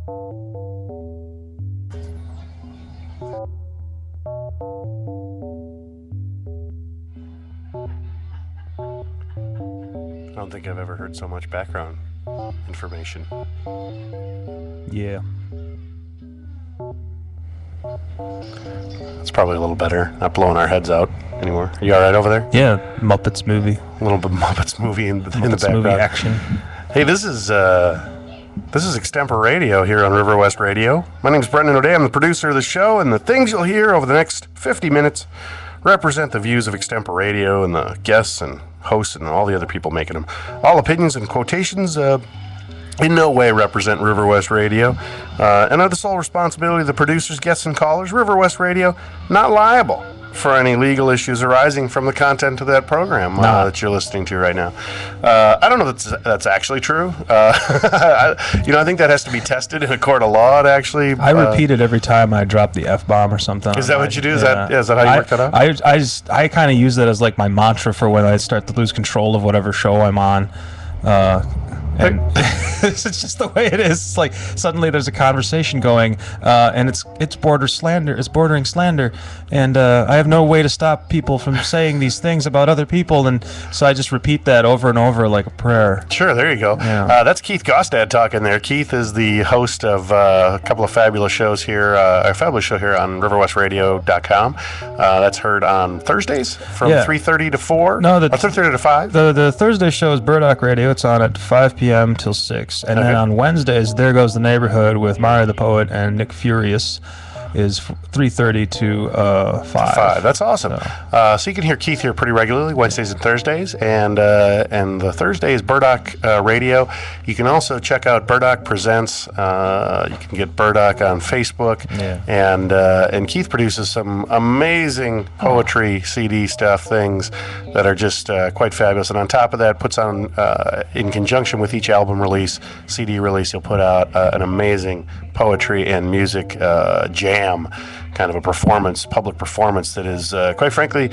I don't think I've ever heard so much background information. Yeah. It's probably a little better. Not blowing our heads out anymore. Are you all right over there? Yeah, Muppets movie. A little bit Muppets movie in the Muppets background. movie action. Hey, this is Extemporadio here on River West Radio. My name's Brendan O'Day. I'm the producer of the show, and the things you'll hear over the next 50 minutes represent the views of Extemporadio and the guests and hosts and all the other people making them. All opinions and quotations in no way represent River West Radio and are the sole responsibility of the producers, guests, and callers. River West Radio not liable for any legal issues arising from the content of that program that you're listening to right now. I don't know if that's actually true. I think that has to be tested in a court of law to actually... I repeat it every time I drop the F-bomb or something. Is that what you do? Is that how you work that out? I kind of use that as like my mantra for when I start to lose control of whatever show I'm on. And it's just the way it is. It's like suddenly there's a conversation going, and it's bordering slander, and I have no way to stop people from saying these things about other people, and so I just repeat that over and over like a prayer. Sure, there you go. Yeah. That's Keith Gostad talking there. Keith is the host of a couple of fabulous shows here, a fabulous show here on riverwestradio.com. That's heard on Thursdays from 3:30 to 4. No, or 3:30 to 5. The Thursday show is Burdock Radio. It's on at 5 p.m. till 6. And then on Wednesdays, There Goes the Neighborhood with Mario the Poet and Nick Furious is 3:30 to 5. That's awesome. So you can hear Keith here pretty regularly, Wednesdays and Thursdays, and the Thursday is Burdock Radio. You can also check out Burdock Presents. You can get Burdock on Facebook, and Keith produces some amazing poetry CD things that are just quite fabulous. And on top of that, puts on in conjunction with each album release, CD release, he'll put out an amazing poetry and music jam, kind of a public performance that is, quite frankly,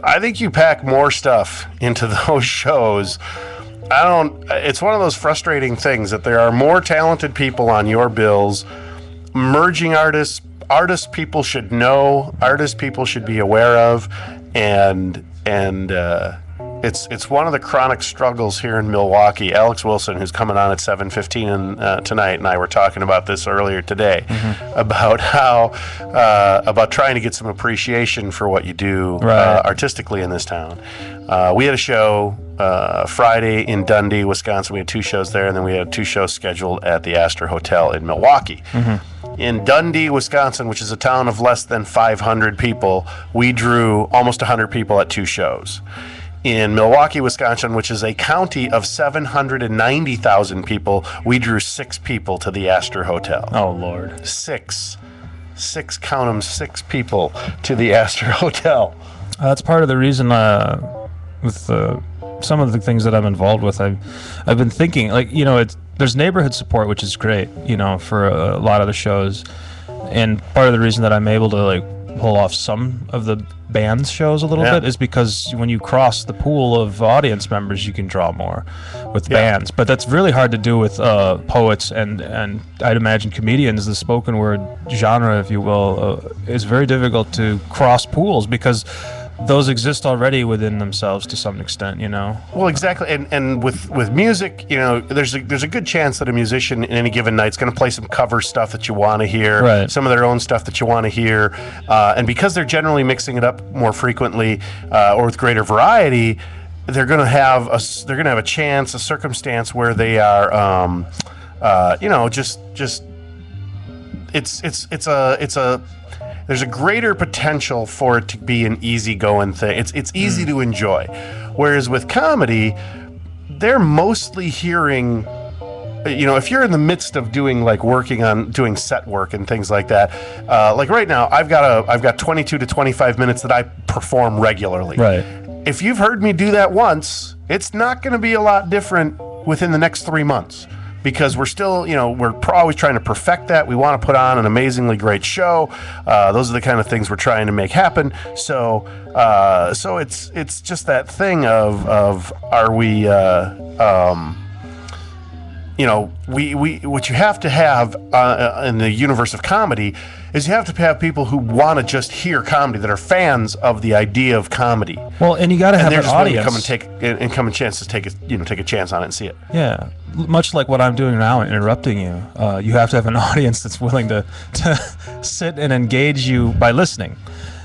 I think you pack more stuff into those shows. It's one of those frustrating things that there are more talented people on your bills, emerging artists people should know, artists people should be aware of, and it's one of the chronic struggles here in Milwaukee. Alex Wilson, who's coming on at 7:15 tonight, and I were talking about this earlier today, about how about trying to get some appreciation for what you do artistically in this town. We had a show Friday in Dundee, Wisconsin. We had 2 shows there, and then we had 2 shows scheduled at the Astor Hotel in Milwaukee. In Dundee, Wisconsin, which is a town of less than 500 people, we drew almost 100 people at 2 shows. In Milwaukee, Wisconsin, which is a county of 790,000 people, we drew 6 people to the Astor Hotel. Oh, Lord. 6, count 'em, 6 people to the Astor Hotel. That's part of the reason with some of the things that I'm involved with. I've been thinking, there's neighborhood support, which is great, for a lot of the shows. And part of the reason that I'm able to pull off some of the band's shows a little bit is because when you cross the pool of audience members, you can draw more with bands. But that's really hard to do with poets and I'd imagine comedians. The spoken word genre, if you will, is very difficult to cross pools because those exist already within themselves to some extent, Well, exactly, and with music, there's a good chance that a musician in any given night is going to play some cover stuff that you want to hear, some of their own stuff that you want to hear, and because they're generally mixing it up more frequently or with greater variety, they're going to have a chance, a circumstance where they are, there's a greater potential for it to be an easygoing thing. It's easy to enjoy. Whereas with comedy, they're mostly hearing, if you're in the midst of doing doing set work and things like that, like right now, I've got 22 to 25 minutes that I perform regularly. Right. If you've heard me do that once, it's not going to be a lot different within the next 3 months. Because we're still, we're always trying to perfect that. We want to put on an amazingly great show. Those are the kind of things we're trying to make happen. So it's just that thing of are we what you have to have in the universe of comedy is you have to have people who want to just hear comedy, that are fans of the idea of comedy. Well, and you got to have an audience. Come and chance to take a chance on it and see it. Yeah, much like what I'm doing now, interrupting you. You have to have an audience that's willing to sit and engage you by listening.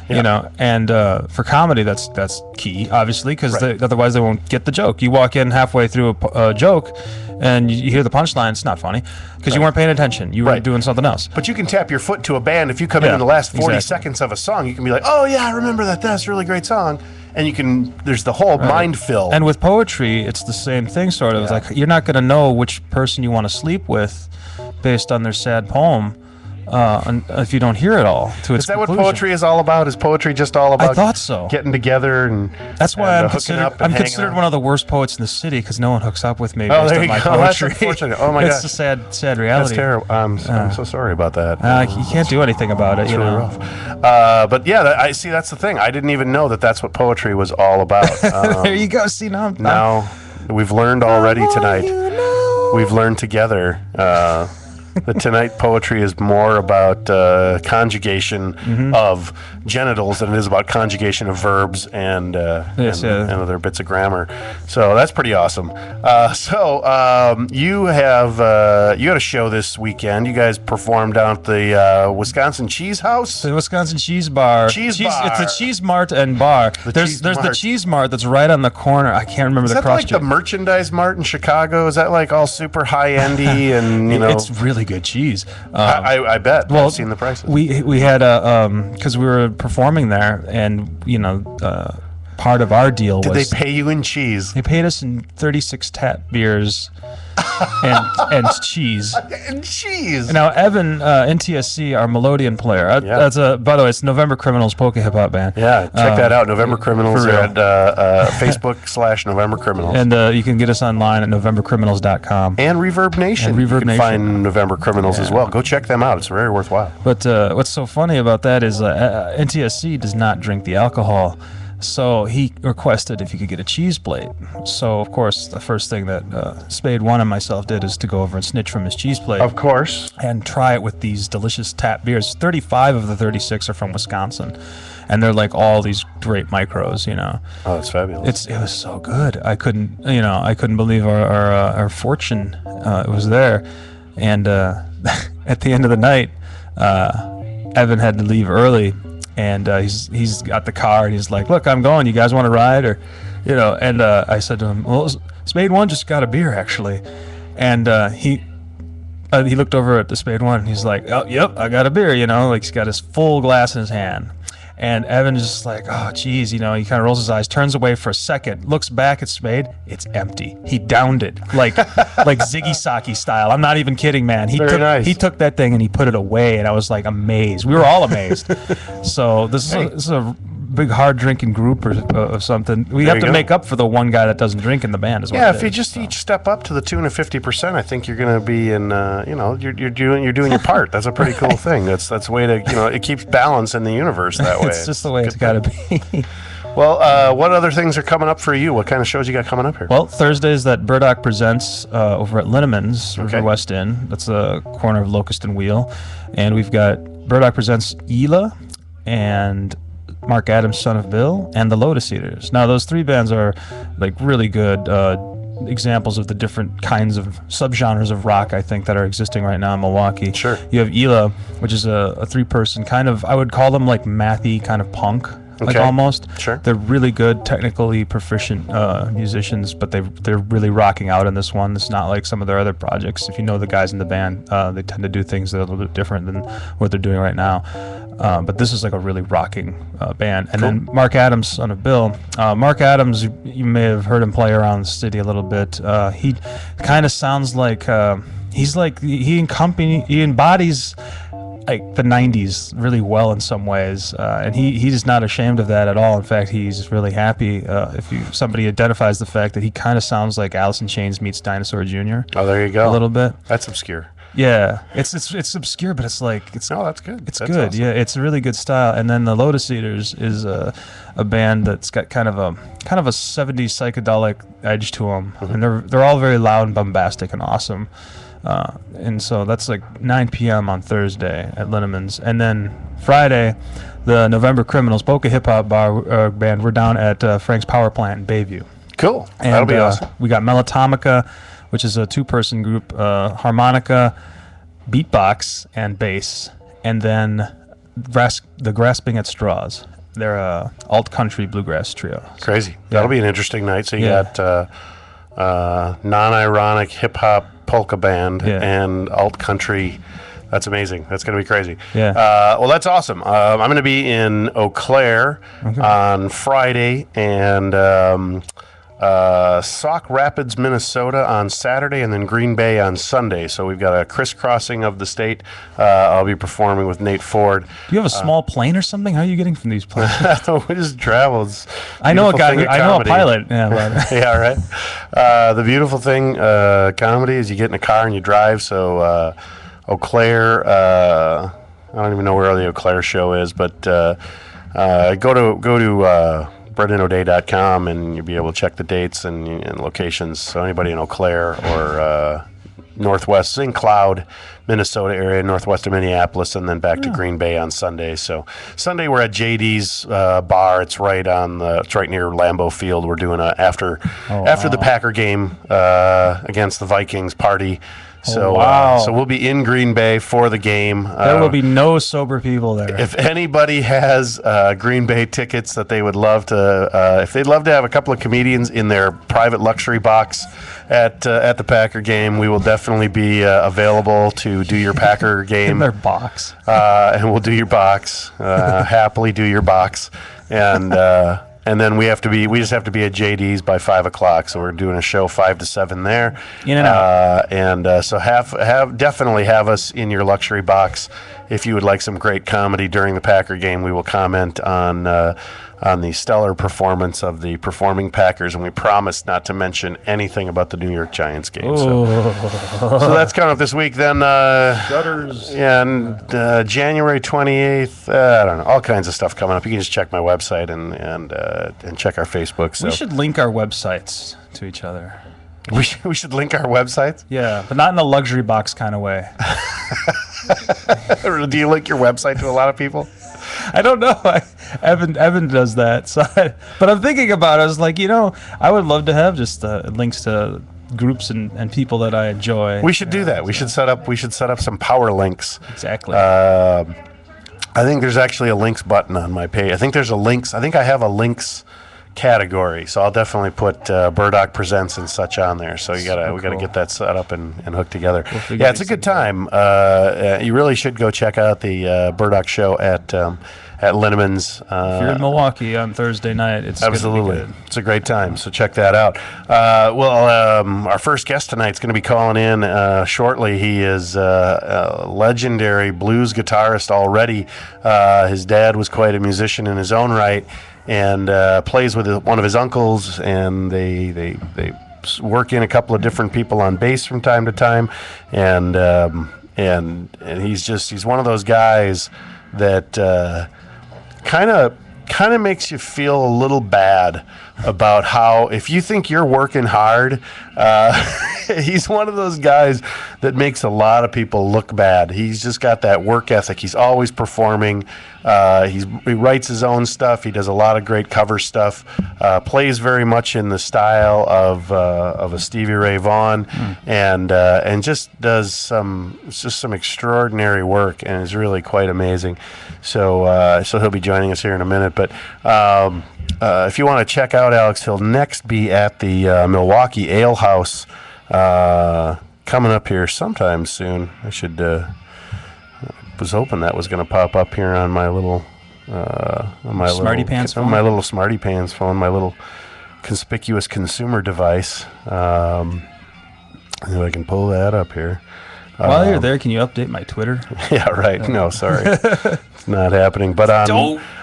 Yeah. And for comedy, that's key, obviously, because otherwise they won't get the joke. You walk in halfway through a joke, and you hear the punchline. It's not funny because you weren't paying attention. You were doing something else. But you can tap your foot to a band if you come in the last 40 seconds of a song. You can be like, "Oh yeah, I remember that. That's a really great song." And you can. There's the whole mind fill. And with poetry, it's the same thing, sort of. Yeah. It's like you're not going to know which person you want to sleep with based on their sad poem. If you don't hear it all to its Is that conclusion. what poetry is all about? Is poetry just all about? I thought so. Getting together and that's why I'm hooking considered up one of the worst poets in the city because no one hooks up with me Oh, based there on you my go. That's poetry. unfortunate. Oh my It's gosh. a sad reality. That's terrible. I'm so sorry about that. You can't do anything about it. It's you really know. rough. But yeah, I see. That's the thing. I didn't even know that that's what poetry was all about. There you go. See now. Now we've learned already tonight. We've learned together that tonight poetry is more about conjugation of genitals than it is about conjugation of verbs and other bits of grammar. So that's pretty awesome. You had a show this weekend. You guys performed down at the Wisconsin Cheese House. The Wisconsin Cheese Bar. Bar. It's a Cheese Mart and bar. There's the Cheese Mart that's right on the corner. I can't remember the cross. Is that like the merchandise mart in Chicago? Is that like all super high-endy and It's really good cheese. I bet. Well, I've seen the prices. We had because we were performing there, and part of our deal was Did they pay you in cheese? they paid us in 36 tap beers and cheese. And cheese. Now Evan, NTSC, our melodeon player. That's by the way, it's November Criminals polka hip hop band. Yeah, check that out. November Criminals for real. at Facebook/November Criminals. And you can get us online at novembercriminals.com. And Reverb Nation. And Reverb you can Nation. find November Criminals as well. Go check them out. It's very worthwhile. But what's so funny about that is NTSC does not drink the alcohol. So he requested if he could get a cheese plate. So, of course, the first thing that Spade 1 and myself did is to go over and snitch from his cheese plate. Of course. And try it with these delicious tap beers. 35 of the 36 are from Wisconsin. And they're like all these great micros, Oh, that's fabulous. It was so good. I couldn't believe our fortune was there. And at the end of the night, Evan had to leave early. And he's got the car, and he's like, "Look, I'm going. You guys want to ride?" And I said to him, "Well, Spade 1 just got a beer, actually." And he looked over at the Spade 1, and he's like, "Oh, yep, I got a beer." Like he's got his full glass in his hand. And Evan is just like, "Oh, geez," he kind of rolls his eyes, turns away for a second, looks back at Spade. It's empty. He downed it like Ziggy Saki style. I'm not even kidding, man. He took that thing and he put it away, and I was like amazed. We were all amazed. So this is a big hard drinking group or something. We have to make up for the one guy that doesn't drink in the band as well. Yeah, if you just each step up to the tune of 50%, I think you're going to be in. You're doing your part. That's a pretty cool thing. That's a way to it keeps balance in the universe that way. It's just the way it's got to be. Well, what other things are coming up for you? What kind of shows you got coming up here? Well, Thursdays that Burdock presents over at Linneman's, River West Inn. That's the corner of Locust and Wheel. And we've got Burdock presents Ela and Mark Adams, Son of Bill, and the Lotus Eaters. Now, those three bands are like really good examples of the different kinds of subgenres of rock, I think, that are existing right now in Milwaukee. Sure. You have Ela, which is a three-person kind of, I would call them like mathy kind of punk. Like almost. Sure. They're really good, technically proficient musicians, but they're really rocking out in this one. It's not like some of their other projects. If you know the guys in the band, they tend to do things that are a little bit different than what they're doing right now. But this is like a really rocking band. And then Mark Adams, Son of Bill. Mark Adams, you may have heard him play around the city a little bit. He kind of sounds like he embodies like the 90s really well in some ways, and he's not ashamed of that at all. In fact, he's really happy if somebody identifies the fact that he kind of sounds like Alice in Chains meets Dinosaur Jr. Oh, there you go. A little bit. That's obscure. Yeah, it's obscure, but it's like Oh, that's good. it's That's good. awesome. Yeah, it's a really good style. And then the Lotus Eaters is a band that's got kind of a 70s psychedelic edge to them, Mm-hmm. and they're all very loud and bombastic and awesome. And so that's like 9 p.m. on Thursday at Linneman's, and then Friday, the November Criminals polka hip hop bar band. We're down at Frank's Power Plant in Bayview. Cool. And, That'll be awesome. We got Melatomica, which is a 2-person group, harmonica, beatbox, and bass, and then the Grasping at Straws. They're a alt country bluegrass trio. Crazy. That'll be an interesting night. So you Yeah. got non-ironic hip hop polka band Yeah. and alt country. That's amazing. That's going to be crazy. Yeah. Well, that's awesome. I'm going to be in Eau Claire on Friday and Sauk Rapids, Minnesota on Saturday, and then Green Bay on Sunday. So we've got a crisscrossing of the state. I'll be performing with Nate Ford. Do you have a small plane or something? How are you getting from these places? We just travel. It's I know a beautiful guy. thing of I know a comedy. pilot. Yeah, but Yeah, right. The beautiful thing, comedy, is you get in a car and you drive. So Eau Claire, I don't even know where the Eau Claire show is, but go to BrendanO'Day.com and you'll be able to check the dates and locations. So anybody in Eau Claire or Northwest St. Cloud, Minnesota area, northwest of Minneapolis, and then back to Green Bay on Sunday. So Sunday we're at JD's bar. It's right near Lambeau Field. We're doing after the Packer game against the Vikings party. So wow. So we'll be in Green Bay for the game. there will be no sober people there. If anybody has Green Bay tickets that they would love to, if they'd love to have a couple of comedians in their private luxury box at the Packer game, we will definitely be available to do your Packer game. in their box. And we'll do your box, happily do your box, and then we just have to be at JD's by 5:00. So we're doing a show 5 to 7 there. In and out. So definitely have us in your luxury box if you would like some great comedy during the Packer game. We will comment on the stellar performance of the performing Packers, and we promise not to mention anything about the New York Giants game. So that's coming up this week. Then Gutters. yeah, and January 28th, I don't know, all kinds of stuff coming up. You can just check my website and check our Facebook. So We should link our websites to each other. we should link our websites. Yeah, but not in a luxury box kind of way. Do you link your website to a lot of people? I don't know. Evan does that. So, but I'm thinking about it. I was like, I would love to have just links to groups and people that I enjoy. We should do that. We should set up some power links. Exactly. I think there's actually a links button on my page. I think I have a links category, so I'll definitely put Burdock Presents and such on there. So we gotta cool. get that set up and hooked together. figure Yeah, it's a good time. You really should go check out the Burdock show at Linneman's. If you're in Milwaukee on Thursday night, it's Absolutely. gonna be good. It's a great time, so check that out. Our first guest tonight is going to be calling in shortly. He is a legendary blues guitarist already. His dad was quite a musician in his own right, and plays with one of his uncles, and they work in a couple of different people on bass from time to time, and he's one of those guys that kind of makes you feel a little bad about how, if you think you're working hard, he's one of those guys that makes a lot of people look bad. He's just got that work ethic. He's always performing. He writes his own stuff. He does a lot of great cover stuff. Plays very much in the style of a Stevie Ray Vaughan, and just does some extraordinary work, and is really quite amazing. So he'll be joining us here in a minute. But if you want to check out Alex, he'll next be at the Milwaukee Ale House coming up here sometime soon. I should. Was hoping that was going to pop up here on my little Smarty Pants phone? my little Smarty Pants phone, my little conspicuous consumer device. If I can pull that up here. While you're there, can you update my Twitter? Yeah, right. No, sorry. It's not happening. But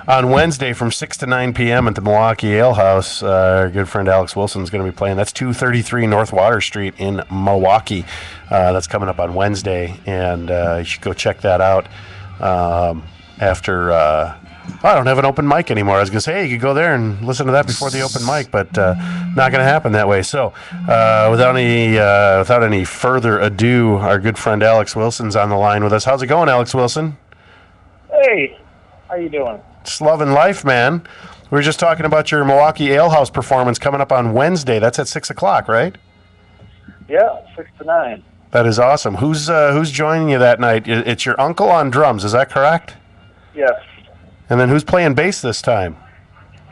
on Wednesday from 6 to 9 p.m. at the Milwaukee Ale House, our good friend Alex Wilson is going to be playing. That's 233 North Water Street in Milwaukee. That's coming up on Wednesday, and you should go check that out after... I don't have an open mic anymore. I was going to say, hey, you could go there and listen to that before the open mic, but not going to happen that way. So without any further ado, our good friend Alex Wilson's on the line with us. How's it going, Alex Wilson? Hey, how you doing? Just loving life, man. We were just talking about your Milwaukee Ale House performance coming up on Wednesday. That's at 6 o'clock, right? Yeah, 6 to 9. That is awesome. Who's joining you that night? It's your uncle on drums, is that correct? Yes. And then who's playing bass this time?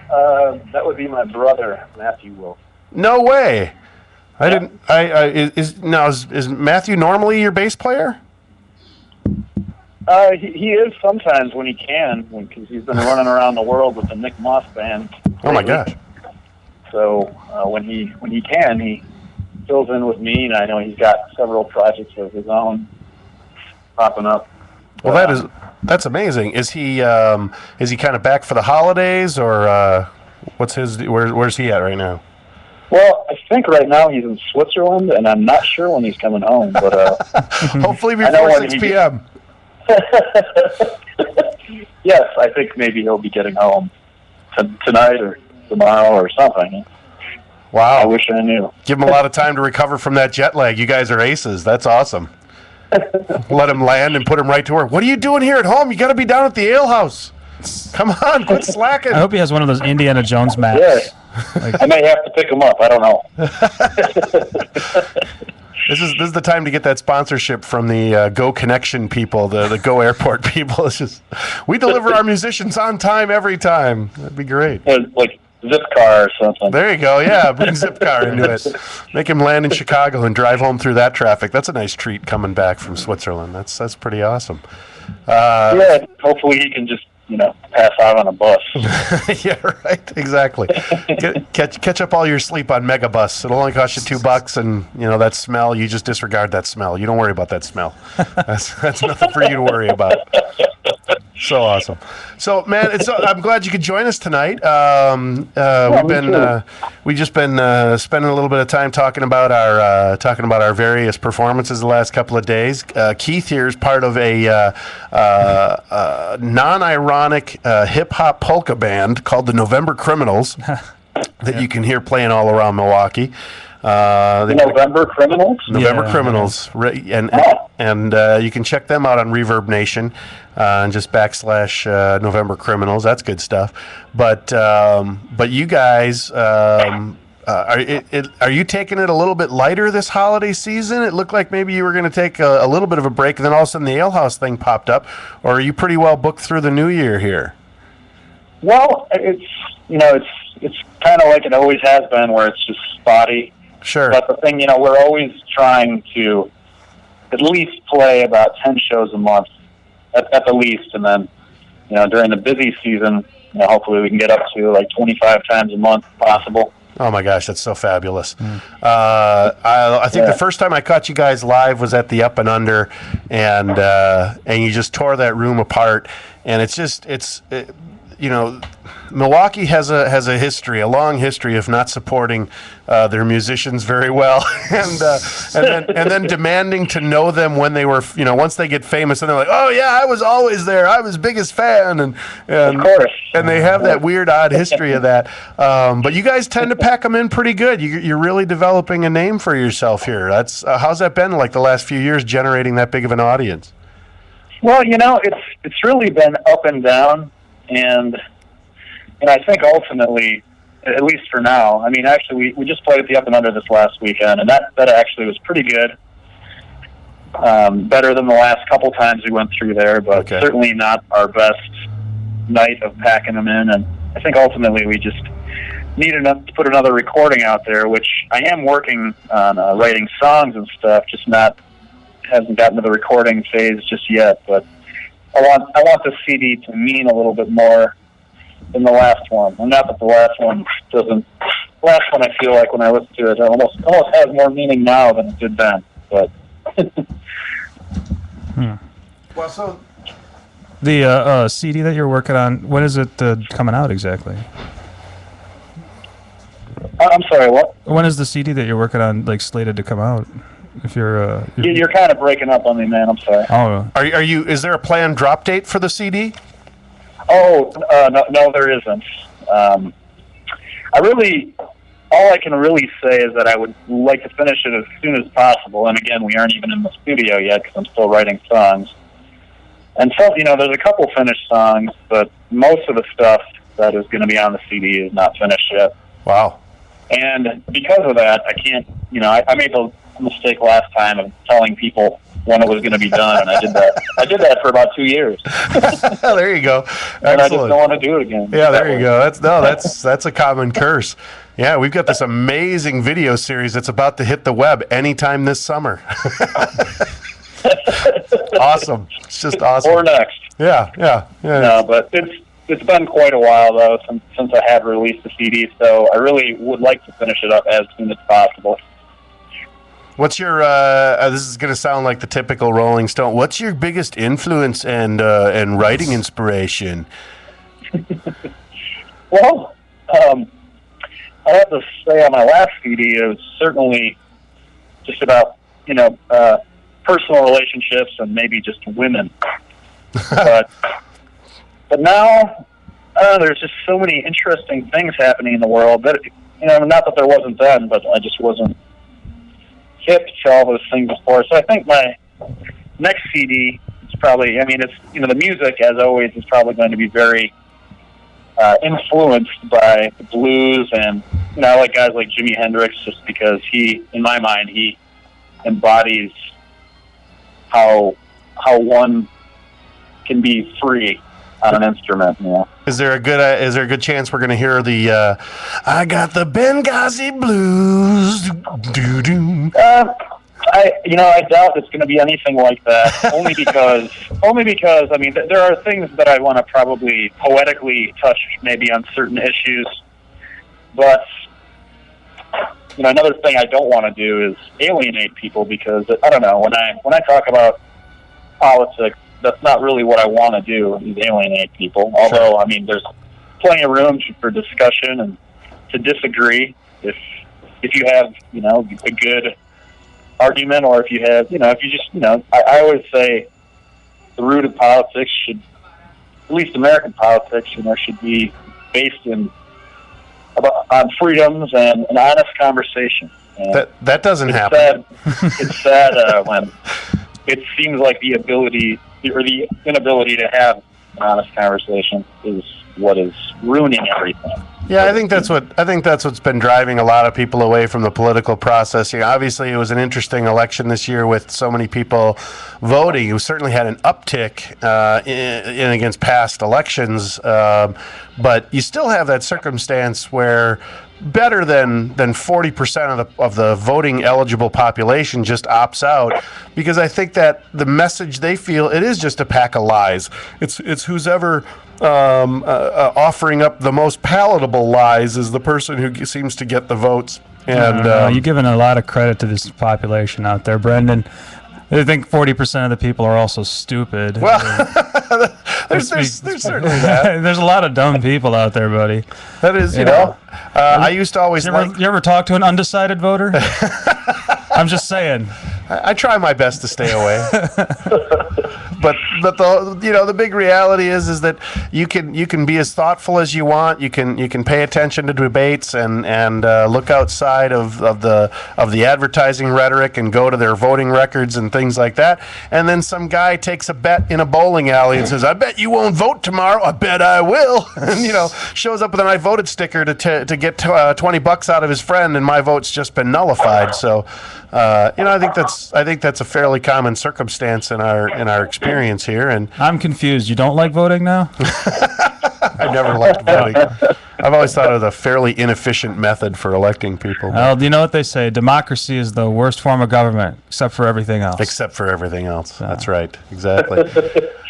That would be my brother, Matthew Wilson. No way. Yeah. Is Matthew normally your bass player? He is sometimes when he can, because he's been running around the world with the Nick Moss band. Oh my gosh. So when he can, he fills in with me, and I know he's got several projects of his own popping up. Well, that's amazing. Is he kind of back for the holidays, or where's he at right now? Well, I think right now he's in Switzerland, and I'm not sure when he's coming home. But hopefully before 6 p.m. Yes, I think maybe he'll be getting home tonight or tomorrow or something. Wow! I wish I knew. Give him a lot of time to recover from that jet lag. You guys are aces. That's awesome. Let him land and put him right to work. What are you doing here at home? You got to be down at the ale house. Come on, quit slacking. I hope he has one of those Indiana Jones maps. Yeah. I may have to pick him up. I don't know. This is the time to get that sponsorship from the Go Connection people, the Go Airport people. It's just, we deliver our musicians on time every time. That'd be great. Like Zipcar or something. There you go. Yeah, bring Zipcar into it. Make him land in Chicago and drive home through that traffic. That's a nice treat coming back from Switzerland. That's pretty awesome. Yeah, hopefully he can just pass out on a bus. Yeah, right. Exactly. Catch up all your sleep on Megabus. It'll only cost you $2, and that smell. You just disregard that smell. You don't worry about that smell. That's nothing for you to worry about. So awesome. So, man, I'm glad you could join us tonight. We've just been spending a little bit of time talking about our various performances the last couple of days. Keith here is part of a non-ironic hip hop polka band called the November Criminals that you can hear playing all around Milwaukee. November Criminals? November Criminals. And you can check them out on Reverb Nation and just / November Criminals. That's good stuff. But you guys, are you taking it a little bit lighter this holiday season? It looked like maybe you were going to take a little bit of a break, and then all of a sudden the Ale House thing popped up. Or are you pretty well booked through the new year here? Well, it's kind of like it always has been, where it's just spotty. Sure. But the thing, we're always trying to at least play about 10 shows a month, at the least. And then, during the busy season, hopefully we can get up to like 25 times a month possible. Oh my gosh, that's so fabulous. I think the first time I caught you guys live was at the Up and Under, and you just tore that room apart. And Milwaukee has a history, a long history of not supporting their musicians very well, and then demanding to know them when they were, once they get famous, and they're like, oh yeah, I was always there, I was biggest fan, and of course, and they have that weird, odd history of that. But you guys tend to pack them in pretty good. You're really developing a name for yourself here. That's how's that been like the last few years, generating that big of an audience? Well, it's really been up and down. And I think ultimately, at least for now, actually we just played at the Up and Under this last weekend, and that actually was pretty good. Better than the last couple times we went through there, but certainly not our best night of packing them in. And I think ultimately we just need enough to put another recording out there, which I am working on writing songs and stuff, just hasn't gotten to the recording phase just yet, but I want the CD to mean a little bit more than the last one. And not that the last one doesn't. The last one, I feel like when I listen to it, it almost has more meaning now than it did then. But Well, so The CD that you're working on, when is it coming out exactly? I'm sorry, what? When is the CD that you're working on slated to come out? If you're You're kind of breaking up on me, man. I'm sorry. oh, are you? Is there a planned drop date for the CD? Oh, no, there isn't. All I can really say is that I would like to finish it as soon as possible. And again, we aren't even in the studio yet because I'm still writing songs. And so, there's a couple finished songs, but most of the stuff that is going to be on the CD is not finished yet. Wow. And because of that, I can't, I made the mistake last time of telling people when it was going to be done, and I did that for about 2 years. There you go. Excellent. And I just don't want to do it again. Yeah, there you go. That's a common curse. Yeah, we've got this amazing video series that's about to hit the web anytime this summer. Awesome. It's just awesome. Or next. Yeah. No, but it's been quite a while though since I had released the CD, so I really would like to finish it up as soon as possible. What's your? This is going to sound like the typical Rolling Stone. What's your biggest influence and writing inspiration? Well, I have to say on my last CD, it was certainly just about personal relationships and maybe just women. but now there's just so many interesting things happening in the world that not that there wasn't then, but I just wasn't hip to all those things before. So I think my next CD is probably, it's the music as always is probably going to be very influenced by the blues, and I like guys like Jimi Hendrix just because in my mind, he embodies how one can be free on an instrument. Is there a good chance we're going to hear the I got the Benghazi blues? Doo-doo. I doubt it's going to be anything like that. only because there are things that I want to probably poetically touch maybe on certain issues, but another thing I don't want to do is alienate people, because I don't know, when I talk about politics, that's not really what I want to do, is alienate people. Although, there's plenty of room for discussion and to disagree if you have, a good argument, or if you have, if you just, I always say the root of politics should, at least American politics, should be based on freedoms and an honest conversation. And that doesn't happen. It's sad when it seems like the ability or the inability to have an honest conversation is what is ruining everything. Yeah, I think that's what's been driving a lot of people away from the political process. Obviously, it was an interesting election this year with so many people voting. You certainly had an uptick in against past elections, but you still have that circumstance where better than 40% of the voting eligible population just opts out, because I think that the message they feel, it is just a pack of lies. It's who's ever offering up the most palatable lies is the person who seems to get the votes. And you're giving a lot of credit to this population out there, Brendan. I think 40% of the people are also stupid. Well, there's certainly that. There's a lot of dumb people out there, buddy. That is, I used to always you ever talk to an undecided voter? I'm just saying. I try my best to stay away. But the big reality is that you can be as thoughtful as you want. You can pay attention to debates and look outside of the advertising rhetoric and go to their voting records and things like that. And then some guy takes a bet in a bowling alley and says, "I bet you won't vote tomorrow. I bet I will." And shows up with an "I voted" sticker to get $20 out of his friend, and my vote's just been nullified. So. I think that's a fairly common circumstance in our experience here. And I'm confused. You don't like voting now? I never liked voting. I've always thought it was a fairly inefficient method for electing people. Well, do you know what they say? Democracy is the worst form of government, except for everything else. Except for everything else. That's right. Exactly.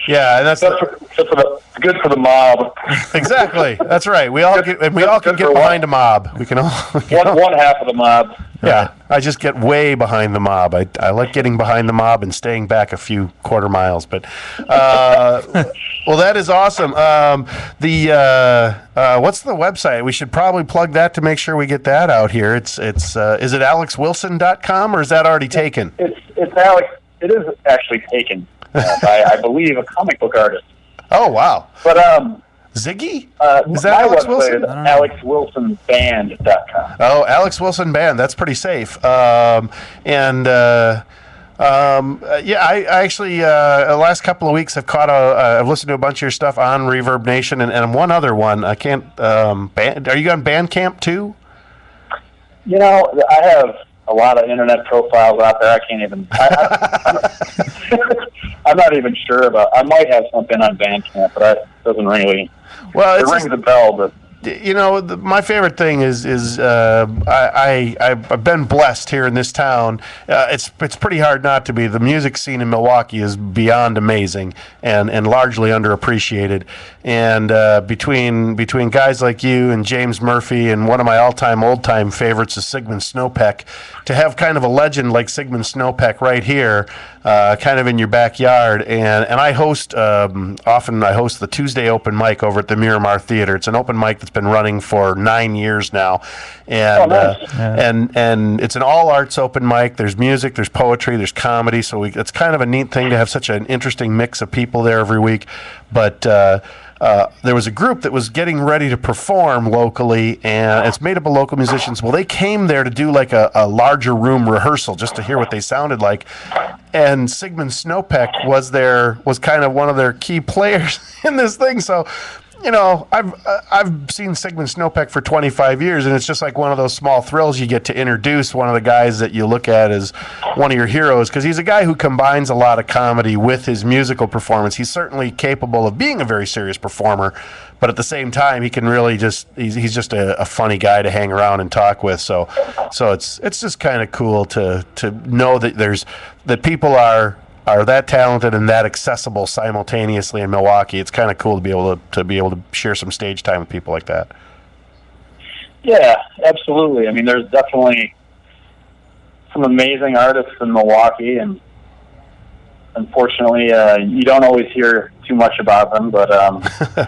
Yeah, and that's good for the mob. Exactly. That's right. We all can get behind a mob. We can all one half of the mob. Yeah, I just get way behind the mob. I like getting behind the mob and staying back a few quarter miles. But well, that is awesome. What's the website? We should probably plug that to make sure we get that out here. It's is it alexwilson.com or is that already taken? It's Alex. It is actually taken by, I believe, a comic book artist. Oh wow! But Ziggy? Is that Alex Wilson? AlexWilsonBand.com. Oh, Alex Wilson Band. That's pretty safe. I actually the last couple of weeks I've listened to a bunch of your stuff on Reverb Nation and one other one. I can't. Are you on Bandcamp too? I have a lot of internet profiles out there. I can't even. I'm not even sure about. I might have something on Bandcamp, but that doesn't really. Well, it rings a bell, but. My favorite thing is I've been blessed here in this town. It's pretty hard not to be. The music scene in Milwaukee is beyond amazing and largely underappreciated. And between guys like you and James Murphy and one of my all-time old-time favorites is Sigmund Snowpeck, to have kind of a legend like Sigmund Snowpeck right here, kind of in your backyard. And I host often the Tuesday open mic over at the Miramar Theater. It's an open mic that's been running for 9 years now, and and it's an all arts open mic. There's music, there's poetry, there's comedy. So it's kind of a neat thing to have such an interesting mix of people there every week. But there was a group that was getting ready to perform locally, and it's made up of local musicians. Well, they came there to do like a larger room rehearsal just to hear what they sounded like. And Sigmund Snowpeck was kind of one of their key players in this thing. So, I've seen Sigmund Snowpeck for 25 years, and it's just like one of those small thrills you get to introduce one of the guys that you look at as one of your heroes, because he's a guy who combines a lot of comedy with his musical performance. He's certainly capable of being a very serious performer, but at the same time, he can really he's just a funny guy to hang around and talk with. So it's just kind of cool to know that people are that talented and that accessible simultaneously in Milwaukee. It's kind of cool to be able to share some stage time with people like that. Yeah, absolutely. I mean, there's definitely some amazing artists in Milwaukee, and unfortunately, you don't always hear too much about them. But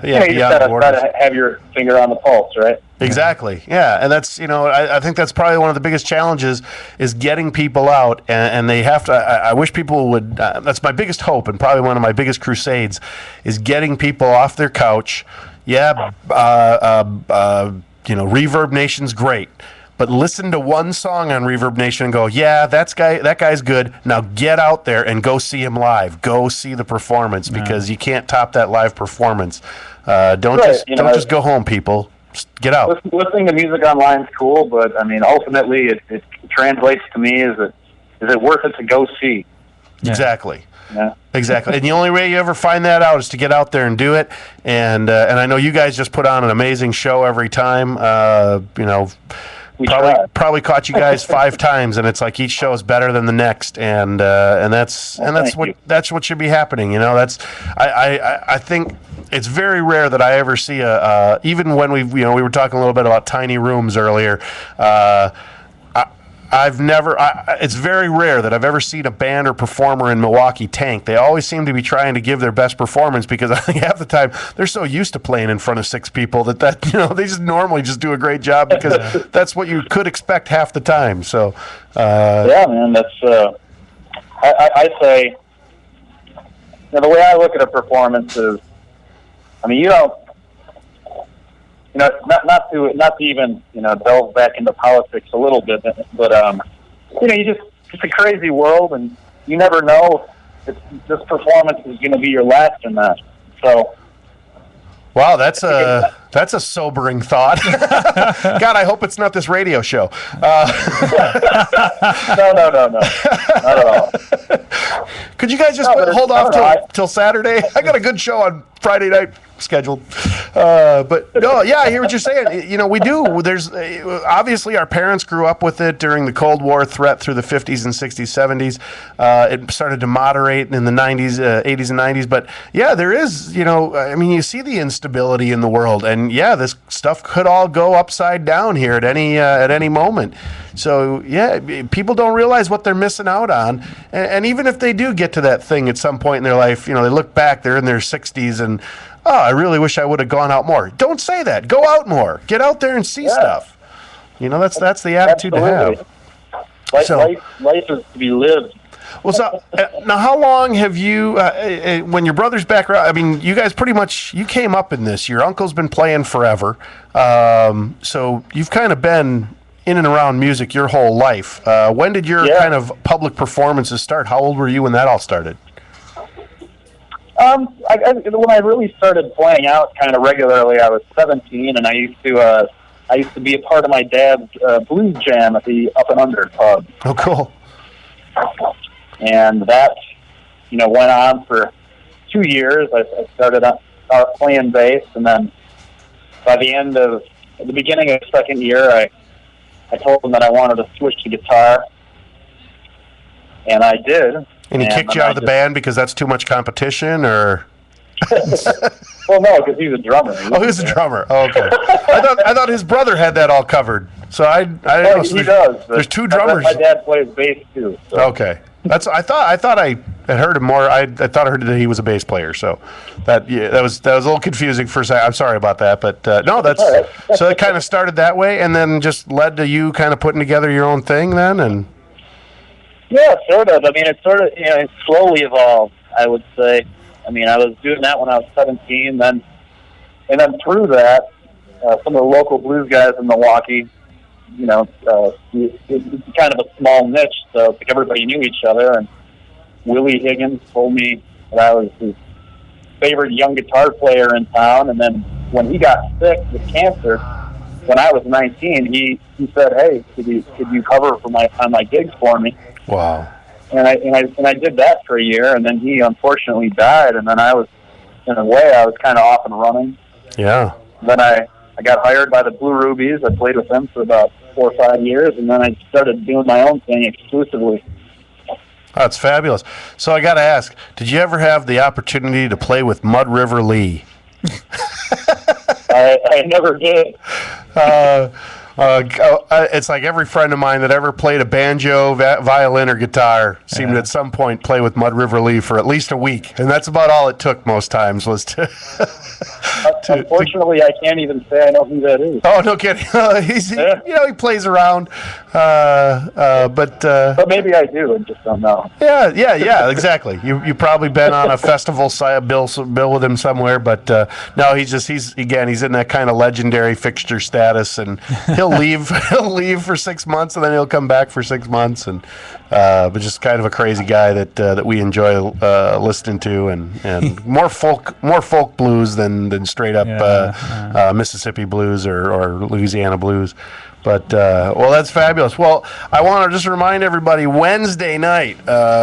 you just gotta have your finger on the pulse, right? Exactly. Yeah, and that's I think that's probably one of the biggest challenges is getting people out, and they have to. I wish people would. That's my biggest hope, and probably one of my biggest crusades, is getting people off their couch. Yeah, Reverb Nation's great, but listen to one song on Reverb Nation and go, yeah, that guy's good. Now get out there and go see him live. Go see the performance, because you can't top that live performance. Don't just go home, people. Just get out. Listening to music online is cool, but I mean, ultimately, it translates to me is it worth it to go see? Yeah. Exactly. Yeah. Exactly. And the only way you ever find that out is to get out there and do it. And I know you guys just put on an amazing show every time. Probably caught you guys 5 times, and it's like each show is better than the next, and that's what should be happening. I think it's very rare that I ever see even when we were talking a little bit about tiny rooms earlier. It's very rare that I've ever seen a band or performer in Milwaukee tank. They always seem to be trying to give their best performance, because I think half the time they're so used to playing in front of 6 people that they just normally just do a great job, because that's what you could expect half the time. So yeah, man, that's I say the way I look at a performance is, I mean, not to even delve back into politics a little bit, but it's a crazy world, and you never know if this performance is going to be your last or not. So, wow, that's a sobering thought. God, I hope it's not this radio show. No, not at all. Could you guys just hold off till Saturday? I got a good show on Friday night. scheduled. But no, yeah, I hear what you're saying. You know, we do. There's obviously our parents grew up with it during the Cold War threat through the 50s and 60s, 70s. It started to moderate in the 90s, 80s and 90s. But yeah, there is, you know, I mean, you see the instability in the world, and yeah, this stuff could all go upside down here at any moment. So yeah, people don't realize what they're missing out on, and even if they do get to that thing at some point in their life, you know, they look back, they're in their 60s, and oh, I really wish I would have gone out more. Don't say that. Go out more. Get out there and see stuff. You know, that's the attitude Absolutely. to have. Life is to be lived. Well, so now, how long have you, when your brother's back around, I mean, you guys pretty much, you came up in this. Your uncle's been playing forever. So you've kind of been in and around music your whole life. When did your kind of public performances start? How old were you when that all started? When I really started playing out kind of regularly, I was 17, and I used to be a part of my dad's blues jam at the Up and Under pub. Oh, cool. And that, you know, went on for 2 years. I started out playing bass, and then by the beginning of the second year, I told them that I wanted to switch to guitar, and I did. And he kicked you out of the band because that's too much competition, or? Well, no, because he's a drummer. Oh, he's a drummer. Oh, okay. I thought his brother had that all covered. So I didn't know. So he does. There's two drummers. My dad plays bass too. So. Okay. I thought I had heard him more. I thought I heard that he was a bass player. So that was a little confusing for a second. I'm sorry about that, but no, that's so it kind of started that way, and then just led to you kind of putting together your own thing then, and. Yeah, sort of. I mean, it sort of, you know, it slowly evolved, I would say. I mean, I was doing that when I was 17, and then through that, some of the local blues guys in Milwaukee, you know, it's kind of a small niche, so like everybody knew each other, and Willie Higgins told me that I was his favorite young guitar player in town, and then when he got sick with cancer, when I was 19, he said, "Hey, could you cover on my gigs for me?" Wow. And I did that for a year, and then he unfortunately died, and then I was, in a way, I was kind of off and running. Yeah. Then I got hired by the Blue Rubies. I played with them for about 4 or 5 years, and then I started doing my own thing exclusively. That's fabulous. So I got to ask, did you ever have the opportunity to play with Mud River Lee? I never did. It's like every friend of mine that ever played a banjo, violin, or guitar seemed to at some point play with Mud River Lee for at least a week, and that's about all it took most times was to. Unfortunately, I can't even say I know who that is. Oh, no kidding! He plays around, but maybe I do. I just don't know. Yeah, exactly. You probably been on a festival bill with him somewhere, but no, he's in that kind of legendary fixture status, and he'll leave for 6 months, and then he'll come back for 6 months, and but just kind of a crazy guy that we enjoy listening to, and more folk blues than straight up Mississippi blues or Louisiana blues. But, well, that's fabulous. Well, I want to just remind everybody, Wednesday night,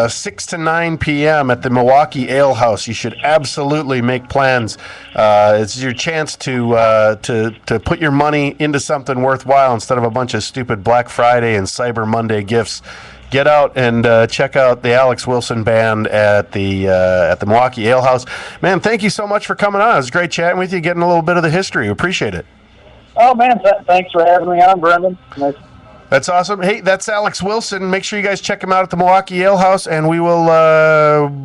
6 to 9 p.m. at the Milwaukee Ale House. You should absolutely make plans. It's your chance to put your money into something worthwhile instead of a bunch of stupid Black Friday and Cyber Monday gifts. Get out and check out the Alex Wilson Band at the Milwaukee Ale House. Man, thank you so much for coming on. It was great chatting with you, getting a little bit of the history. We appreciate it. Oh, man, thanks for having me on, Brendan. Nice. That's awesome. Hey, that's Alex Wilson. Make sure you guys check him out at the Milwaukee Ale House, and we will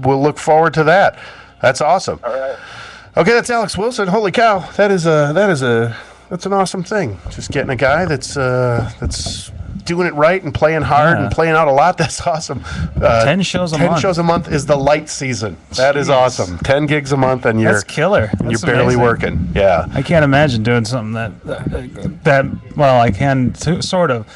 we'll look forward to that. That's awesome. All right. Okay, that's Alex Wilson. Holy cow, that's an awesome thing. Just getting a guy that's doing it right and playing hard and playing out a lot. That's awesome. 10 shows a month. 10 shows a month is the light season. That is awesome. 10 gigs a month, and that's killer. You're barely working. Yeah. I can't imagine doing something that well, I can sort of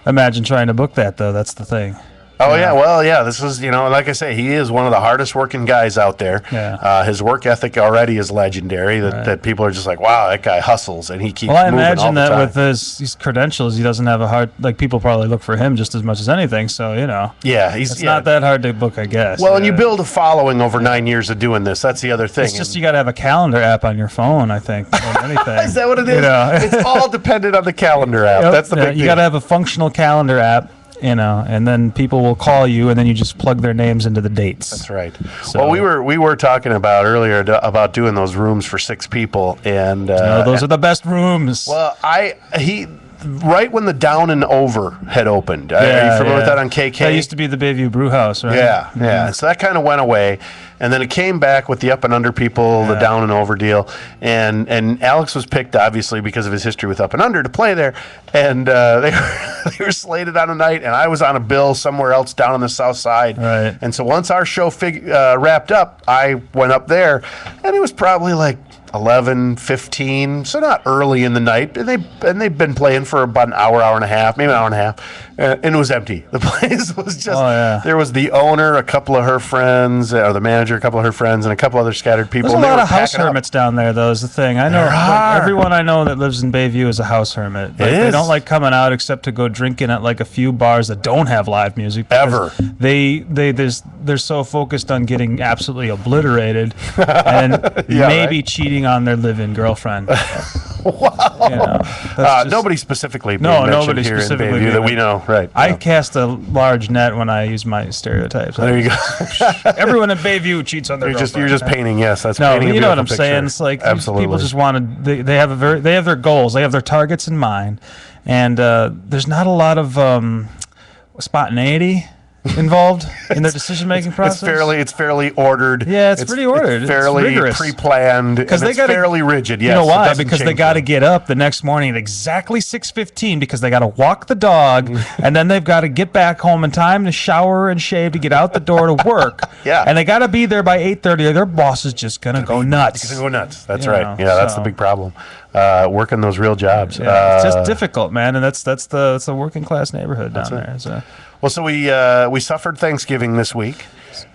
imagine trying to book that, though. That's the thing. Oh, yeah. Well, yeah, this is, like I say, he is one of the hardest working guys out there. Yeah. His work ethic already is legendary, that people are just like, wow, that guy hustles, and he keeps moving all the time. Well, I imagine that with his credentials, he doesn't have a hard, people probably look for him just as much as anything, so, Yeah, it's not that hard to book, I guess. Well, and you build a following over 9 years of doing this. That's the other thing. It's just you got to have a calendar app on your phone, I think, more than anything. Is that what it is? It's all dependent on the calendar app. Yep. That's the big thing. You got to have a functional calendar app, and then people will call you, and then you just plug their names into the dates. That's right. So, well, we were talking about earlier about doing those rooms for 6 people, and those are the best rooms. Well, right when the Down and Over had opened. Are you familiar with that on KK? That used to be the Bayview Brew House, right? Yeah, yeah. So that kind of went away, and then it came back with the Up and Under people, the Down and Over deal, and Alex was picked obviously because of his history with Up and Under to play there, and they were slated on a night, and I was on a bill somewhere else down on the south side, right? And so once our show wrapped up, I went up there, and it was probably like 11, 15, so not early in the night, and they've been playing for about an hour and a half, maybe an hour and a half, and it was empty. The place was just there was the owner, a couple of her friends, or the manager, a couple of her friends, and a couple other scattered people. There's a lot of house hermits down there, though, is the thing. I know everyone I know that lives in Bayview is a house hermit. They don't like coming out except to go drinking at like a few bars that don't have live music. Ever. They're so focused on getting absolutely obliterated and maybe cheating on their live-in girlfriend. Wow. Nobody specifically nobody here specifically in Bayview that we know. Right. I cast a large net when I use my stereotypes. There you go. Everyone in Bayview cheats on their girlfriend. You're just painting. Yes, that's no. painting. You know what I'm picture. saying? It's like absolutely. People just want to. They have their goals. They have their targets in mind, and there's not a lot of spontaneity involved in their decision-making process. It's fairly ordered. Yeah, it's pretty ordered. It's fairly rigorous. Pre-planned. Because it's fairly rigid. Yes, you know why? Because they got to get up the next morning at exactly 6:15 because they got to walk the dog, and then they've got to get back home in time to shower and shave to get out the door to work. Yeah. And they got to be there by 8:30 or their boss is just going to go nuts. It's going to go nuts. That's right. Yeah, that's the big problem. Working those real jobs. Yeah, it's just difficult, man, and that's the working class neighborhood down there. So. Well, so we suffered Thanksgiving this week.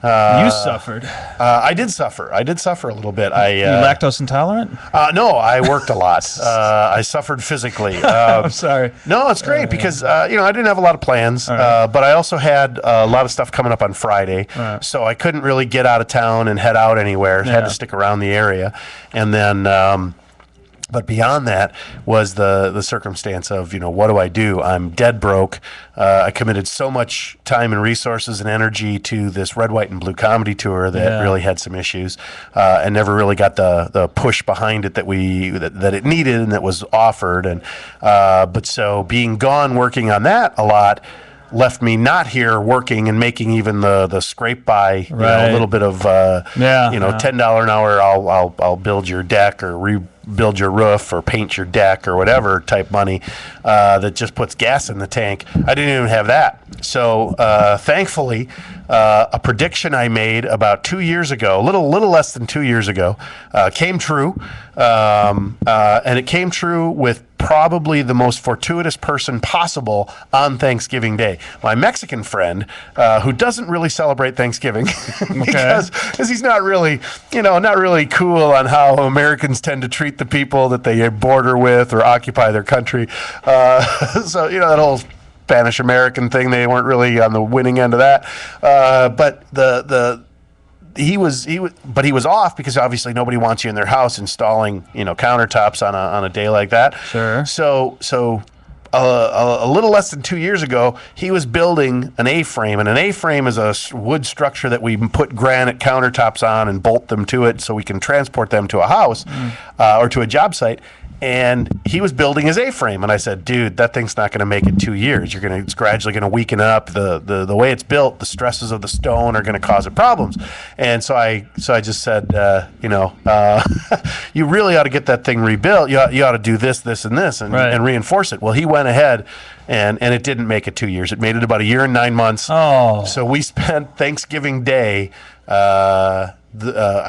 You suffered. I did suffer a little bit. You lactose intolerant? No, I worked a lot. I suffered physically. I'm sorry. No, it's great because I didn't have a lot of plans, but I also had a lot of stuff coming up on Friday, so I couldn't really get out of town and head out anywhere. I had to stick around the area, and then. But beyond that was the circumstance of, what do I do? I'm dead broke. I committed so much time and resources and energy to this Red, White, and Blue comedy tour that really had some issues and never really got the push behind it that it needed and that was offered. And but so being gone working on that a lot left me not here working and making even the scrape by a little bit of $10 an hour. I'll build your deck or rebuild your roof or paint your deck or whatever type money that just puts gas in the tank. I didn't even have that. So thankfully, a prediction I made about 2 years ago, a little less than 2 years ago, came true, and it came true with probably the most fortuitous person possible on Thanksgiving Day. My Mexican friend, who doesn't really celebrate Thanksgiving because he's not really cool on how Americans tend to treat the people that they border with or occupy their country. So that whole Spanish American thing, they weren't really on the winning end of that. But he was off because obviously nobody wants you in their house installing countertops on a day like that. Sure. So a little less than 2 years ago, he was building an A-frame, and an A-frame is a wood structure that we put granite countertops on and bolt them to it so we can transport them to a house or to a job site. And he was building his A-frame, and I said, "Dude, that thing's not going to make it 2 years. It's gradually going to weaken up. The way it's built, the stresses of the stone are going to cause it problems." And so I just said, you really ought to get that thing rebuilt. You ought to do this, and this, and reinforce it. Well, he went ahead, and it didn't make it 2 years. It made it about a year and 9 months. Oh. So we spent Thanksgiving Day. I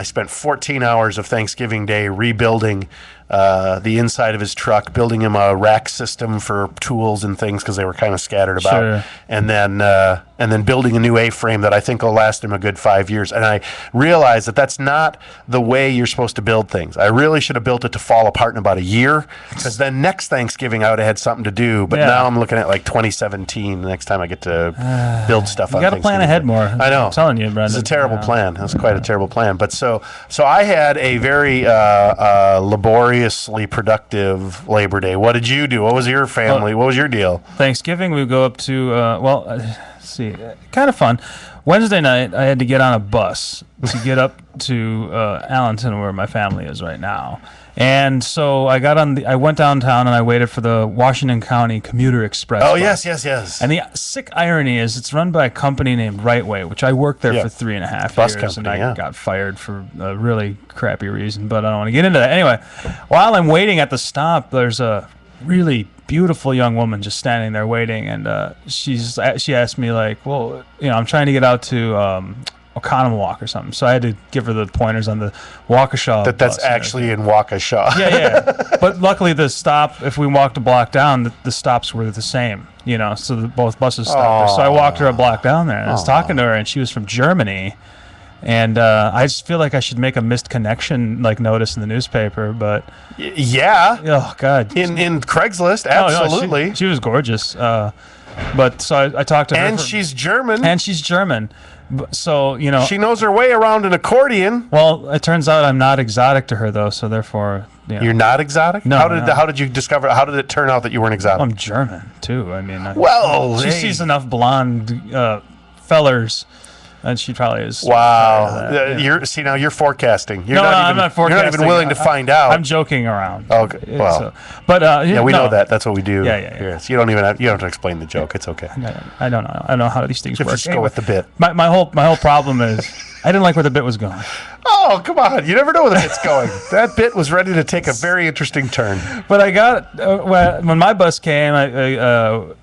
spent 14 hours of Thanksgiving Day rebuilding the inside of his truck, building him a rack system for tools and things because they were kind of scattered about, Sure. and then building a new A-frame that I think will last him a good 5 years. And I realized that that's not the way you're supposed to build things. I really should have built it to fall apart in about a year, because then next Thanksgiving I would have had something to do. But now I'm looking at like 2017. The next time I get to build stuff. You on got to plan ahead more. I know. I'm telling you, Brendan. It's a terrible plan. It's quite a terrible plan. But so I had a very laboriously productive Labor Day. What did you do? What was your family? What was your deal? Thanksgiving, we go up to, let's see, kind of fun. Wednesday night, I had to get on a bus to get up to Allenton, where my family is right now. And so I went downtown and I waited for the Washington County Commuter Express Oh, bus. yes. And the sick irony is it's run by a company named Right Way, which I worked there for 3.5 Bus years. company, and I got fired for a really crappy reason, but I don't want to get into that. Anyway, while I'm waiting at the stop, there's a really beautiful young woman just standing there waiting, and she asked me, like, well, I'm trying to get out to Oconomowoc or something, so I had to give her the pointers on the Waukesha. That's bus actually in Waukesha. yeah. But luckily, the stop, if we walked a block down, the stops were the same, so both buses stopped there. So I walked her a block down there, and I was talking to her, and she was from Germany. And I just feel like I should make a missed connection notice in the newspaper, but yeah. Oh God. In Craigslist, absolutely. No, she was gorgeous. But so I talked to her. And she's German. And she's German. So she knows her way around an accordion. Well, it turns out I'm not exotic to her though, so therefore. You're not exotic? No. How did you discover? How did it turn out that you weren't exotic? Well, I'm German too. I mean. She Well, sees enough blonde fellers. And she probably is. Wow. Now you're forecasting. I'm not forecasting. You're not even willing to find out. I'm joking around. Okay. Well, we know that. That's what we do. Yeah. Yes. You don't have to explain the joke. It's okay. I don't know. I don't know how these things work. Just go with the bit. My whole problem is I didn't like where the bit was going. Oh, come on. You never know where the bit's going. That bit was ready to take a very interesting turn. But I got, when my bus came, I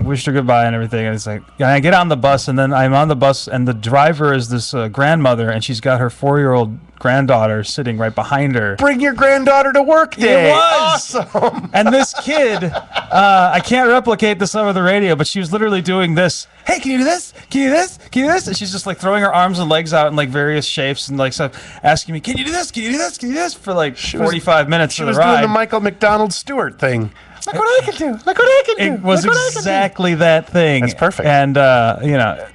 wished her goodbye and everything. And it's like, I get on the bus, and then I'm on the bus, and the driver is this grandmother, and she's got her 4-year-old granddaughter sitting right behind her. Bring your granddaughter to work day. It was awesome. And this kid, I can't replicate this over the radio, but she was literally doing this. Hey, can you do this? Can you do this? Can you do this? And she's just throwing her arms and legs out in various shapes and stuff, asking me, can you do this? Can you do this? Can you do this? For 45 minutes of the ride. She was doing the Michael McDonald Stewart thing. Look what I can do. Look what I can do. It was exactly that thing. That's perfect. And,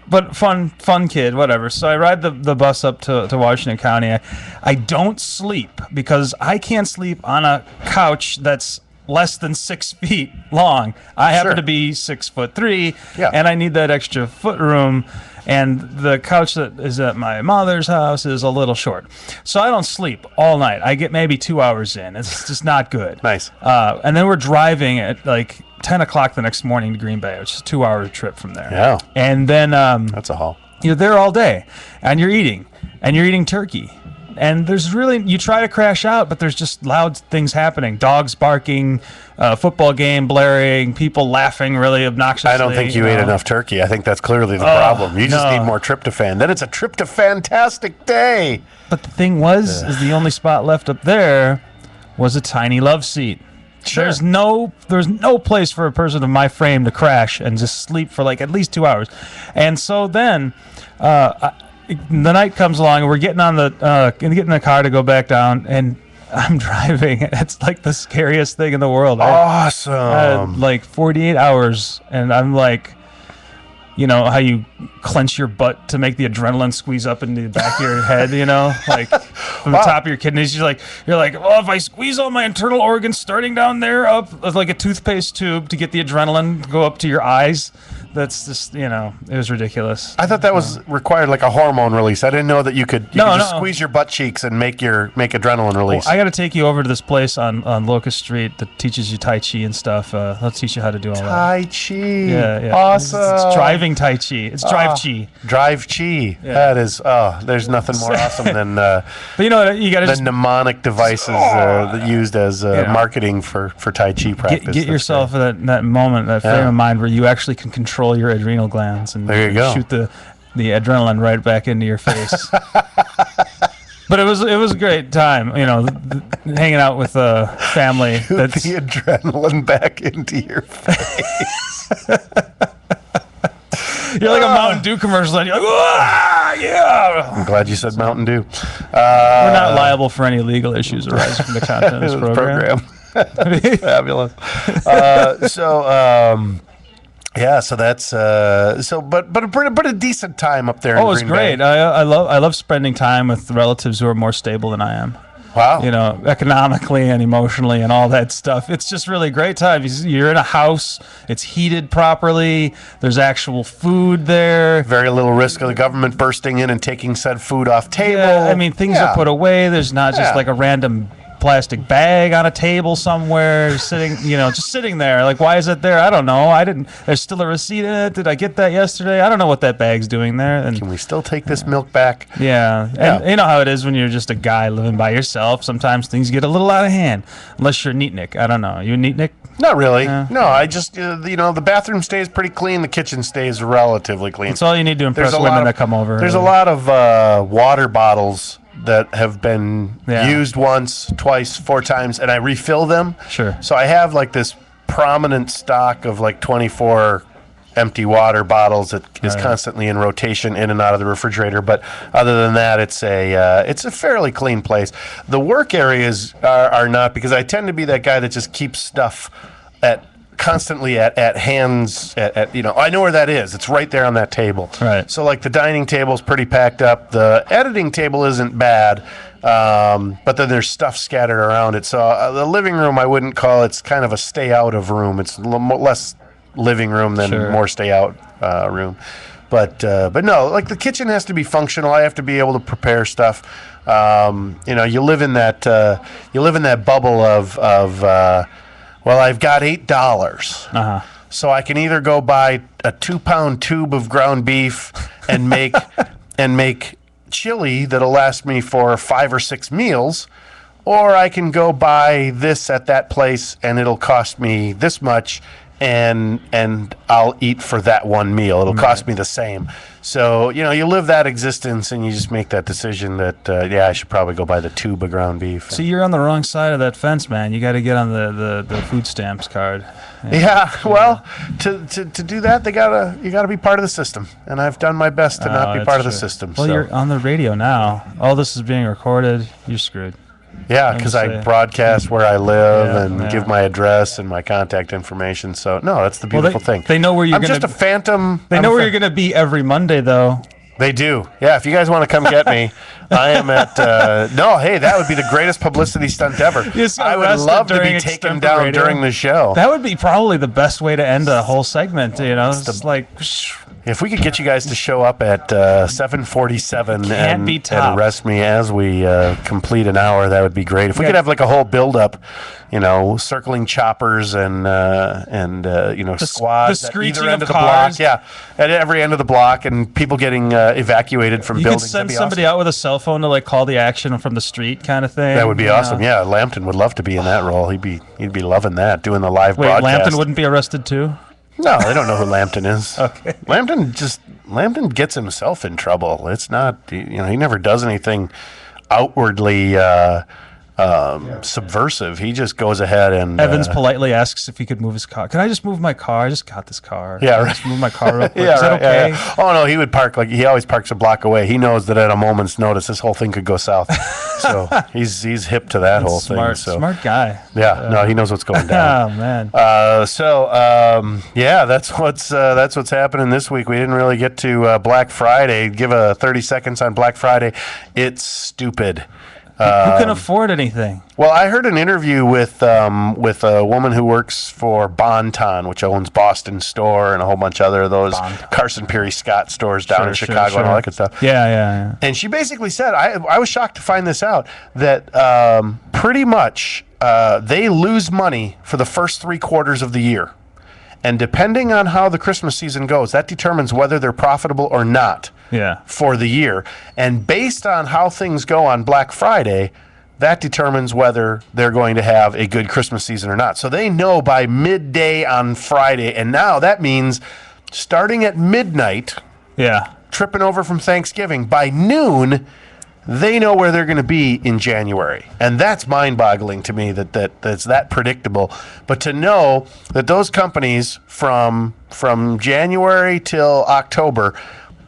but fun kid, whatever. So I ride the bus up to Washington County. I don't sleep because I can't sleep on a couch that's less than 6 feet long. I happen to be 6'3", and I need that extra foot room. And the couch that is at my mother's house is a little short. So I don't sleep all night. I get maybe 2 hours in. It's just not good. Nice. And then we're driving at 10 o'clock the next morning to Green Bay, which is a 2-hour trip from there. Yeah. And then that's a haul. You're there all day, and you're eating turkey. And you try to crash out, but there's just loud things happening. Dogs barking, football game blaring, people laughing really obnoxiously. I don't think you ate enough turkey. I think that's clearly the problem. You just need more tryptophan. Then it's a tryptophan-tastic day. But the thing is the only spot left up there was a tiny love seat. Sure. There's no place for a person of my frame to crash and just sleep for at least 2 hours. And so then the night comes along, and we're getting in the car to go back down, and I'm driving. It's the scariest thing in the world. Awesome. I had 48 hours, and I'm how you clench your butt to make the adrenaline squeeze up into the back of your head, from the top of your kidneys. You're like, well, if I squeeze all my internal organs starting down there up like a toothpaste tube to get the adrenaline to go up to your eyes. That's just, it was ridiculous. I thought that was required a hormone release. I didn't know that you could just squeeze your butt cheeks and make adrenaline release. Well, I got to take you over to this place on Locust Street that teaches you Tai Chi and stuff. They'll teach you how to do all that. Tai Chi. Yeah. Awesome. It's driving Tai Chi. It's Drive Chi. Drive Chi. Yeah. That is, there's nothing more awesome than but you know what, you got to the mnemonic devices used as marketing for Tai Chi practice. Get yourself in that moment, that frame of mind where you actually can control your adrenal glands and there you go. Shoot the adrenaline right back into your face. But it was a great time, hanging out with family. That's the adrenaline back into your face. You're like a Mountain Dew commercial, and you're like, "Wah, yeah." I'm glad you said Mountain Dew. We're not liable for any legal issues arising from the content of this program. Fabulous. So that's but a decent time up there. Oh, in it was Green great. Bay. I love spending time with relatives who are more stable than I am. Wow. Economically and emotionally and all that stuff. It's just really a great time. You're in a house. It's heated properly. There's actual food there. Very little risk of the government bursting in and taking said food off table. Yeah, I mean, things are put away. There's not just like a random plastic bag on a table somewhere just sitting there. Like, why is it there? I don't know. There's still a receipt in it. Did I get that yesterday? I don't know what that bag's doing there. And can we still take this milk back? Yeah. And you know how it is when you're just a guy living by yourself. Sometimes things get a little out of hand, unless you're a neatnik. I don't know. You a neatnik? Not really. No, I just, the bathroom stays pretty clean. The kitchen stays relatively clean. That's all you need to impress women that come over. There's a lot of water bottles that have been used once, twice, 4 times, and I refill them. Sure. So I have like this prominent stock of like 24 empty water bottles that is constantly in rotation in and out of the refrigerator. But other than that, it's a fairly clean place. The work areas are not, because I tend to be that guy that just keeps stuff constantly at hands. I know where that is. It's right there on that table. Right. So like the dining table's pretty packed up. The editing table isn't bad. But then there's stuff scattered around it. So the living room, I wouldn't call it's kind of a stay out of room. It's a little less living room than more stay out room. But no, like the kitchen has to be functional. I have to be able to prepare stuff. You live in that bubble of well, I've got $8. So I can either go buy a 2-pound tube of ground beef and make chili that'll last me for 5 or 6 meals, or I can go buy this at that place and it'll cost me this much, and I'll eat for that one meal. It'll cost me the same. So, you live that existence and you just make that decision that, I should probably go buy the tube of ground beef. See, you're on the wrong side of that fence, man. You got to get on the food stamps card. Well, to do that, you gotta be part of the system, and I've done my best to not be part of the system. Well, you're on the radio now. All this is being recorded. You're screwed. Yeah, because I broadcast where I live and give my address and my contact information. So no, that's the beautiful thing. They know where you're. I'm just a phantom. They know where you're gonna be every Monday, though. They do. Yeah, if you guys want to come get me, I am at. That would be the greatest publicity stunt ever. I would love to be taken down during the show. That would be probably the best way to end a whole segment. It's just like. If we could get you guys to show up at 7:47 and arrest me as we complete an hour, that would be great. If we could have like a whole build-up, circling choppers and squads the at either of end of the cars. block. Yeah, at every end of the block, and people getting evacuated from buildings. You could send somebody out with a cell phone to like call the action from the street, kind of thing. That would be awesome. Yeah, Lambton would love to be in that role. He'd be loving that, doing the live broadcast. Wait, Lambton wouldn't be arrested too? No, they don't know who Lambton is. Okay. Lambton gets himself in trouble. It's not, he never does anything outwardly subversive. He just goes ahead and... Evans politely asks if he could move his car. Can I just move my car? I just got this car. Yeah, right. Just move my car real quick. Is that okay? Yeah. Oh, no, he would park, he always parks a block away. He knows that at a moment's notice, this whole thing could go south. So he's hip to that whole thing. So. Smart guy. Yeah, no, he knows what's going down. Oh, man. That's what's happening this week. We didn't really get to Black Friday. Give a 30 seconds on Black Friday. It's stupid. Who can afford anything? Well, I heard an interview with a woman who works for Bon-Ton, which owns Boston Store and a whole bunch of other of those Carson Peary Scott stores down in Chicago and all that good stuff. Yeah. And she basically said, I was shocked to find this out, that pretty much they lose money for the first 3 quarters of the year. And depending on how the Christmas season goes, that determines whether they're profitable or not for the year. And based on how things go on Black Friday, that determines whether they're going to have a good Christmas season or not. So they know by midday on Friday, and now that means starting at midnight, tripping over from Thanksgiving, by noon, they know where they're going to be in January. And that's mind-boggling to me that's that predictable. But to know that those companies from January till October,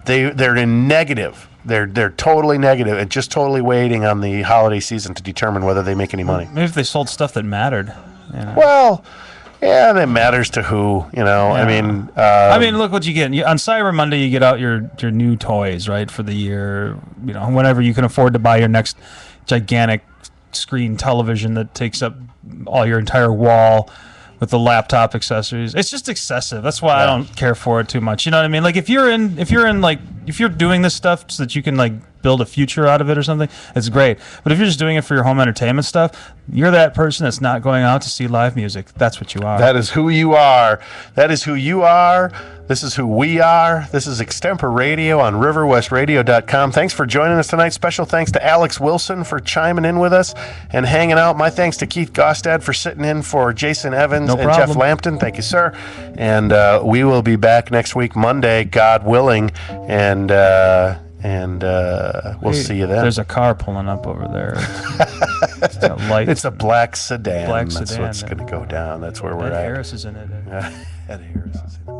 they're in negative. They're totally negative and just totally waiting on the holiday season to determine whether they make any money. Maybe if they sold stuff that mattered. You know? Well, yeah, that matters to who, you know. Yeah. I mean, look what you get. On Cyber Monday, you get out your new toys, right, for the year. You know, whenever you can afford to buy your next gigantic screen television that takes up all your entire wall with the laptop accessories. It's just excessive. That's why I don't care for it too much. You know what I mean? Like if you're doing this stuff so that you can like build a future out of it or something, it's great. But if you're just doing it for your home entertainment stuff, you're that person that's not going out to see live music. That's what you are. That is who you are. That is who you are. This is who we are. This is Extemporadio on riverwestradio.com. Thanks for joining us tonight. Special thanks to Alex Wilson for chiming in with us and hanging out. My thanks to Keith Gostad for sitting in for Jason Evans and Jeff Lampton. Thank you, sir. And we will be back next week, Monday, God willing. And we'll see you then. There's a car pulling up over there. It's a light. It's a black sedan. Black That's sedan. what's going to go down. That's where we're Ed at. Harris is in it. Ed Harris is in it.